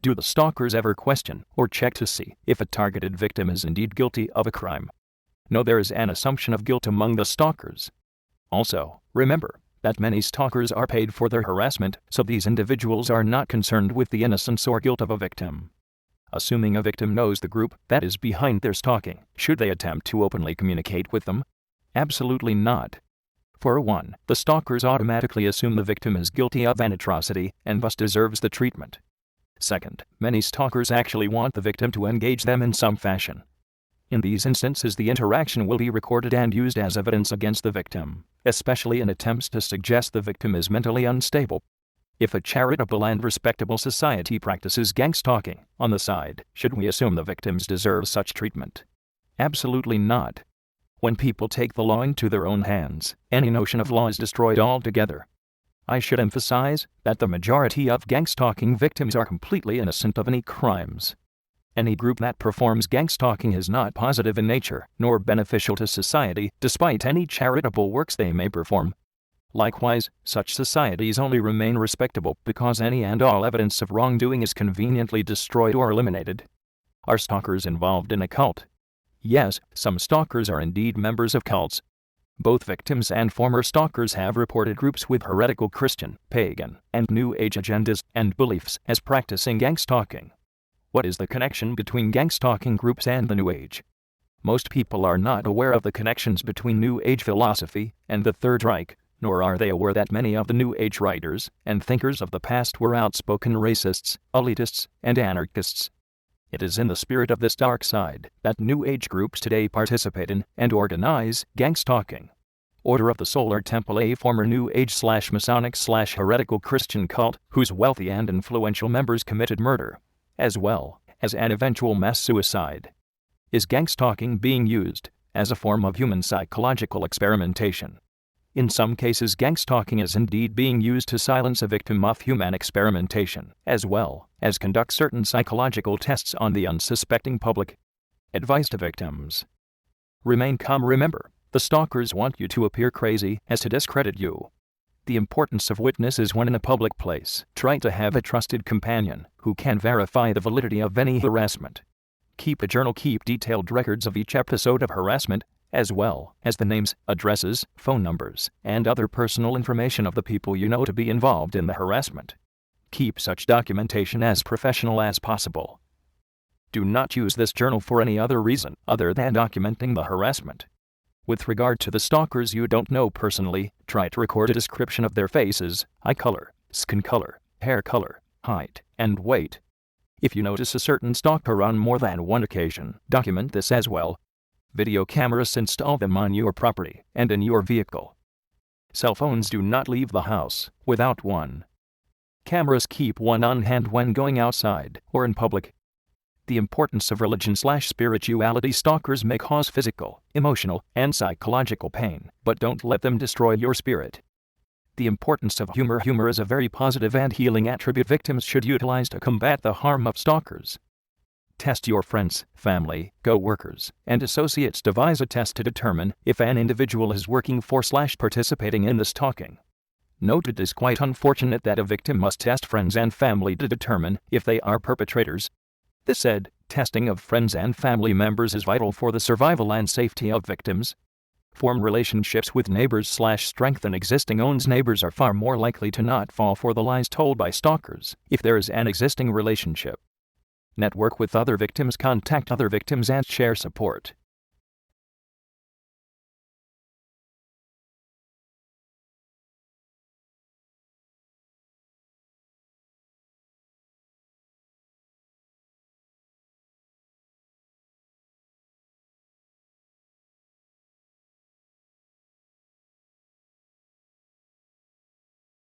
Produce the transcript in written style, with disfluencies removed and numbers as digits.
Do the stalkers ever question or check to see if a targeted victim is indeed guilty of a crime? No, there is an assumption of guilt among the stalkers. Also, remember that many stalkers are paid for their harassment, so these individuals are not concerned with the innocence or guilt of a victim. Assuming a victim knows the group that is behind their stalking, should they attempt to openly communicate with them? Absolutely not. For one, the stalkers automatically assume the victim is guilty of an atrocity and thus deserves the treatment. Second, many stalkers actually want the victim to engage them in some fashion. In these instances, the interaction will be recorded and used as evidence against the victim, especially in attempts to suggest the victim is mentally unstable. If a charitable and respectable society practices gang stalking on the side, should we assume the victims deserve such treatment? Absolutely not. When people take the law into their own hands, any notion of law is destroyed altogether. I should emphasize that the majority of gang stalking victims are completely innocent of any crimes. Any group that performs gang stalking is not positive in nature, nor beneficial to society, despite any charitable works they may perform. Likewise, such societies only remain respectable because any and all evidence of wrongdoing is conveniently destroyed or eliminated. Are stalkers involved in a cult? Yes, some stalkers are indeed members of cults. Both victims and former stalkers have reported groups with heretical Christian, pagan, and New Age agendas and beliefs as practicing gang stalking. What is the connection between gang stalking groups and the New Age? Most people are not aware of the connections between New Age philosophy and the Third Reich, nor are they aware that many of the New Age writers and thinkers of the past were outspoken racists, elitists, and anarchists. It is in the spirit of this dark side that New Age groups today participate in and organize gang stalking. Order of the Solar Temple, a former New Age/Masonic/heretical Christian cult whose wealthy and influential members committed murder, as well as an eventual mass suicide. Is gang stalking being used as a form of human psychological experimentation? In some cases, gang stalking is indeed being used to silence a victim of human experimentation, as well as conduct certain psychological tests on the unsuspecting public. Advice to victims: remain calm. Remember, the stalkers want you to appear crazy as to discredit you. The importance of witnesses when in a public place. Try to have a trusted companion who can verify the validity of any harassment. Keep a journal. Keep detailed records of each episode of harassment, as well as the names, addresses, phone numbers, and other personal information of the people you know to be involved in the harassment. Keep such documentation as professional as possible. Do not use this journal for any other reason other than documenting the harassment. With regard to the stalkers you don't know personally, try to record a description of their faces, eye color, skin color, hair color, height, and weight. If you notice a certain stalker on more than one occasion, document this as well. Video cameras, install them on your property and in your vehicle. Cell phones, do not leave the house without one. Cameras, keep one on hand when going outside or in public. The importance of religion/spirituality. Stalkers may cause physical, emotional, and psychological pain, but don't let them destroy your spirit. The importance of humor. Humor is a very positive and healing attribute victims should utilize to combat the harm of stalkers. Test your friends, family, co-workers, and associates. Devise a test to determine if an individual is working for/participating in the stalking. Note, it is quite unfortunate that a victim must test friends and family to determine if they are perpetrators. This said, testing of friends and family members is vital for the survival and safety of victims. Form relationships with neighbors/strengthen existing ones. Neighbors are far more likely to not fall for the lies told by stalkers if there is an existing relationship. Network with other victims. Contact other victims and share support.